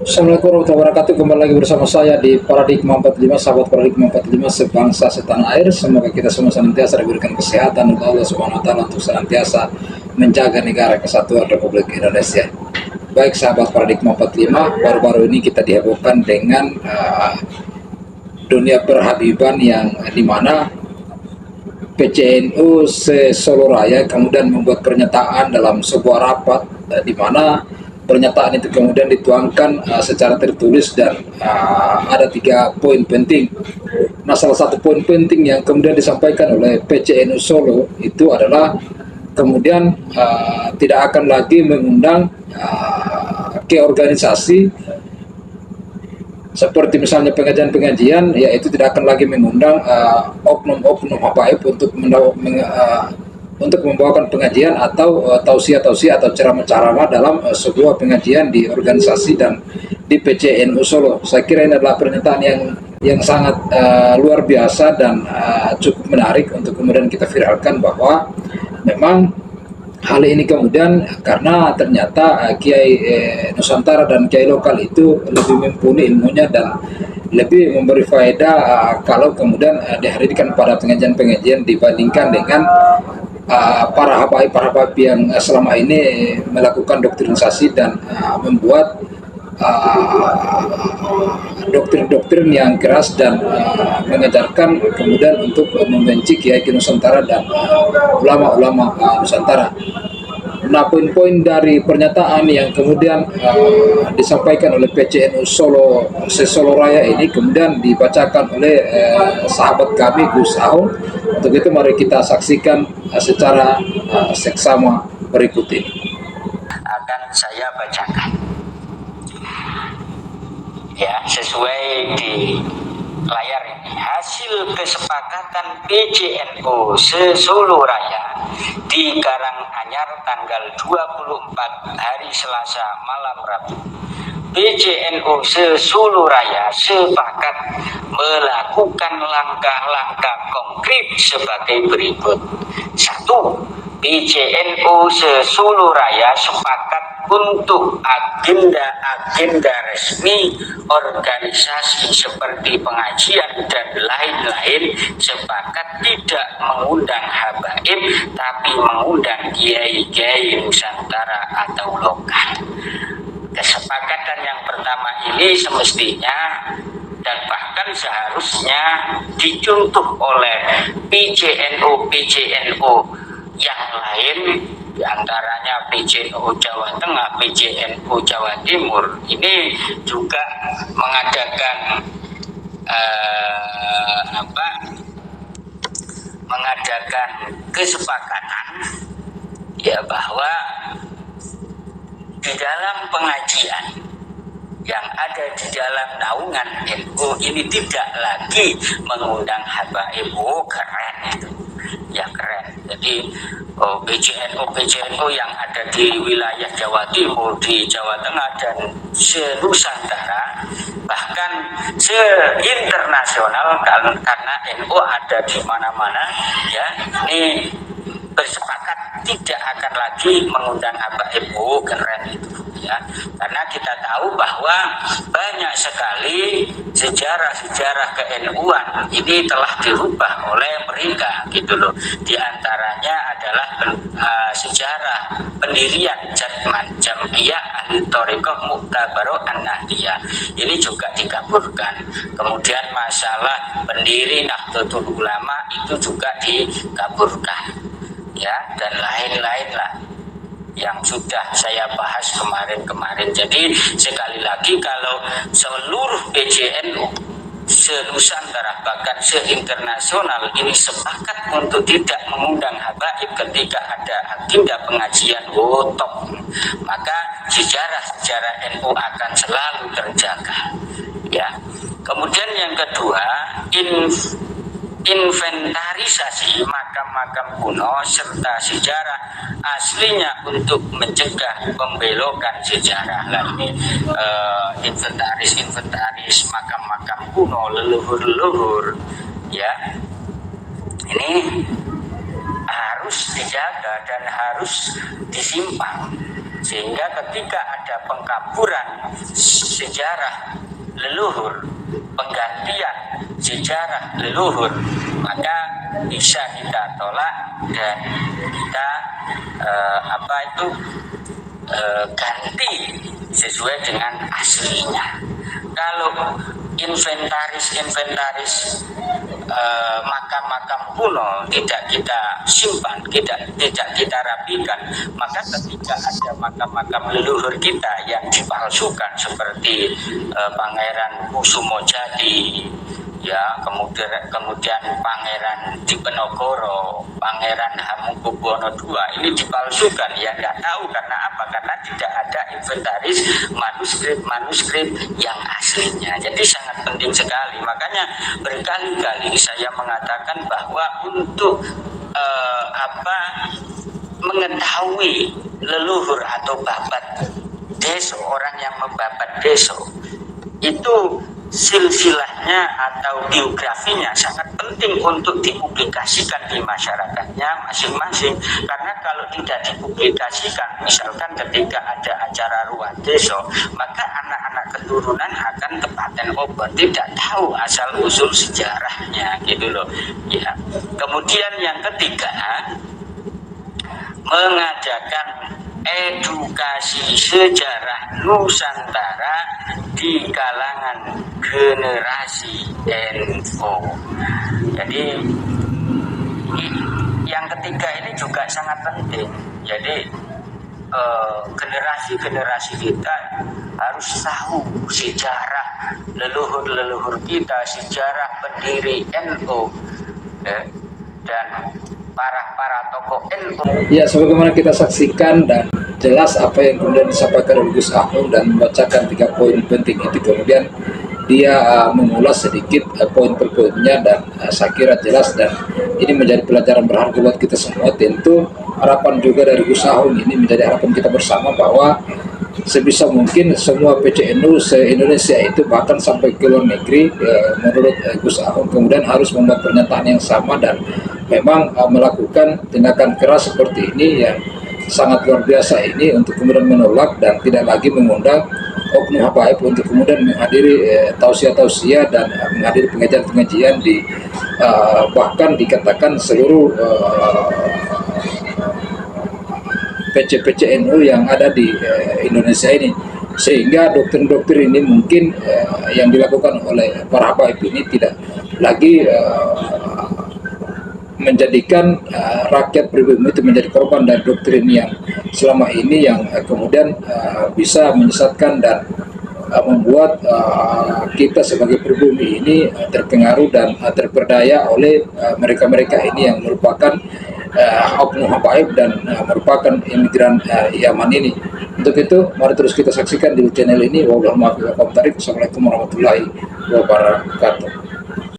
Assalamualaikum warahmatullahi wabarakatuh. Kembali lagi bersama saya di Paradigma 45, sahabat Paradigma 45 sebangsa setanah air. Semoga kita semua senantiasa diberikan kesehatan oleh Allah Subhanahu wa taala untuk senantiasa menjaga negara kesatuan Republik Indonesia. Baik sahabat Paradigma 45, baru-baru ini kita dihebohkan dengan dunia perhabiban yang dimana PCNU se-Solo Raya kemudian membuat pernyataan dalam sebuah rapat di mana pernyataan itu kemudian dituangkan secara tertulis dan ada 3 poin penting. Nah, salah satu poin penting yang kemudian disampaikan oleh PCNU Solo itu adalah kemudian tidak akan lagi mengundang ke organisasi seperti misalnya pengajian-pengajian, yaitu tidak akan lagi mengundang oknum-oknum habaib untuk membawakan pengajian atau tausiah-tausiah atau ceramah-ceramah dalam sebuah pengajian di organisasi dan di PCNU Solo. Saya kira ini adalah pernyataan yang sangat luar biasa dan cukup menarik untuk kemudian kita viralkan, bahwa memang hal ini kemudian karena ternyata Kiai Nusantara dan Kiai lokal itu lebih mumpuni ilmunya dan lebih memberi faedah kalau kemudian dihadirkan pada pengajian-pengajian dibandingkan dengan para habaib yang selama ini melakukan doktrinisasi dan membuat doktrin-doktrin yang keras dan mengajarkan kemudian untuk membenci Kiai Nusantara dan ulama-ulama Nusantara. Nah, poin-poin dari pernyataan yang kemudian disampaikan oleh PCNU Solo se-Solo Raya ini kemudian dibacakan oleh sahabat kami Gus Aung. Untuk itu mari kita saksikan secara seksama berikut ini. Akan saya bacakan ya, sesuai di layar ini. Hasil kesepakatan PCNU se-Solo Raya di Karanganyar tanggal 24 hari Selasa malam Rabu. PCNU se-Solo Raya sepakat melakukan langkah-langkah konkret sebagai berikut. 1. PCNU se-Solo Raya sepakat untuk agenda-agenda resmi organisasi seperti pengajian dan lain-lain sepakat tidak mengundang habaib, tapi mengundang kiai-kiai Nusantara atau lokal. Kesepakatan yang pertama ini semestinya dan bahkan seharusnya dicontoh oleh PCNU yang lain, diantaranya PCNU Jawa Tengah, PCNU Jawa Timur. Ini juga mengadakan mengadakan kesepakatan ya, bahwa di dalam pengajian yang ada di dalam naungan NU ini tidak lagi mengundang habaib. Keren itu ya, keren. Jadi PCNU yang ada di wilayah Jawa Timur, di Jawa Tengah dan se-Nusantara, bahkan se-internasional, karena NU ada di mana-mana ya, ini bersepakat tidak akan lagi mengundang habaib. Keren itu ya, karena kita tahu bahwa banyak sekali sejarah-sejarah ke-NU-an ini telah dirubah oleh mereka gitu loh. Di antaranya adalah sejarah pendirian Jam'iyah Ahli Thariqah Mu'tabaroh An-Nahdiyah ini juga dikaburkan. Kemudian masalah pendiri Nahdlatul Ulama itu juga dikaburkan ya, dan lain-lain lah yang sudah saya bahas kemarin. Jadi sekali lagi, kalau seluruh PCNU se-Nusantara bahkan se-internasional ini sepakat untuk tidak mengundang habaib ketika ada agenda pengajian top, maka sejarah-sejarah NU akan selalu terjaga ya. Kemudian yang kedua, inventarisasi makam-makam kuno serta sejarah aslinya untuk mencegah pembelokan sejarah. Nah, ini inventaris makam-makam kuno leluhur ya, ini harus dijaga dan harus disimpan Sehingga ketika ada pengkaburan sejarah leluhur, penggantian sejarah leluhur, maka bisa kita tolak dan kita ganti sesuai dengan aslinya. Kalau inventaris makam-makam kuno tidak kita simpan, tidak kita rapikan, maka ketika ada makam-makam leluhur kita yang dipalsukan seperti Pangeran Kusumojadi, ya, kemudian Pangeran Diponegoro, Pangeran Hamengkubuwono II, ini dipalsukan, ya nggak tahu karena apa, karena tidak ada inventaris manuskrip yang aslinya. Jadi sangat penting sekali, makanya berkali-kali saya mengatakan bahwa untuk mengetahui leluhur atau babat deso, orang yang membabat deso itu silsilahnya atau biografinya sangat penting untuk dipublikasikan di masyarakatnya masing-masing. Karena kalau tidak dipublikasikan, misalkan ketika ada acara ruat deso, maka anak-anak keturunan akan kepaten obor, tidak tahu asal usul sejarahnya, gitu loh. Ya. Kemudian yang ketiga, mengadakan edukasi sejarah Nusantara di kalangan generasi NU. Jadi yang ketiga ini juga sangat penting. Jadi generasi-generasi kita harus tahu sejarah leluhur-leluhur kita, sejarah pendiri NU, dan para tokoh NU. Ya, sebagaimana kita saksikan dan jelas apa yang kemudian disampaikan oleh Gus Ahung dan membacakan 3 poin penting itu, kemudian dia mengulas sedikit poin per poinnya, dan saya kira jelas dan ini menjadi pelajaran berharga buat kita semua. Tentu harapan juga dari Gus Ahung ini menjadi harapan kita bersama bahwa sebisa mungkin semua PCNU se-Indonesia itu bahkan sampai ke luar negeri, menurut Gus Ahung kemudian harus membuat pernyataan yang sama dan memang melakukan tindakan keras seperti ini yang sangat luar biasa ini untuk kemudian menolak dan tidak lagi mengundang oknum habaib untuk kemudian menghadiri tausiah-tausiah dan menghadiri pengajian-pengajian di bahkan dikatakan seluruh PC-PCNU yang ada di Indonesia ini, sehingga doktrin-doktrin ini mungkin yang dilakukan oleh para habaib ini tidak lagi menjadikan rakyat pribumi itu menjadi korban dari doktrin yang selama ini yang kemudian bisa menyesatkan dan membuat kita sebagai pribumi ini terpengaruh dan terperdaya oleh mereka-mereka ini yang merupakan oknum habaib dan merupakan imigran Yaman ini. Untuk itu, mari terus kita saksikan di channel ini. Wassalamualaikum warahmatullahi wabarakatuh.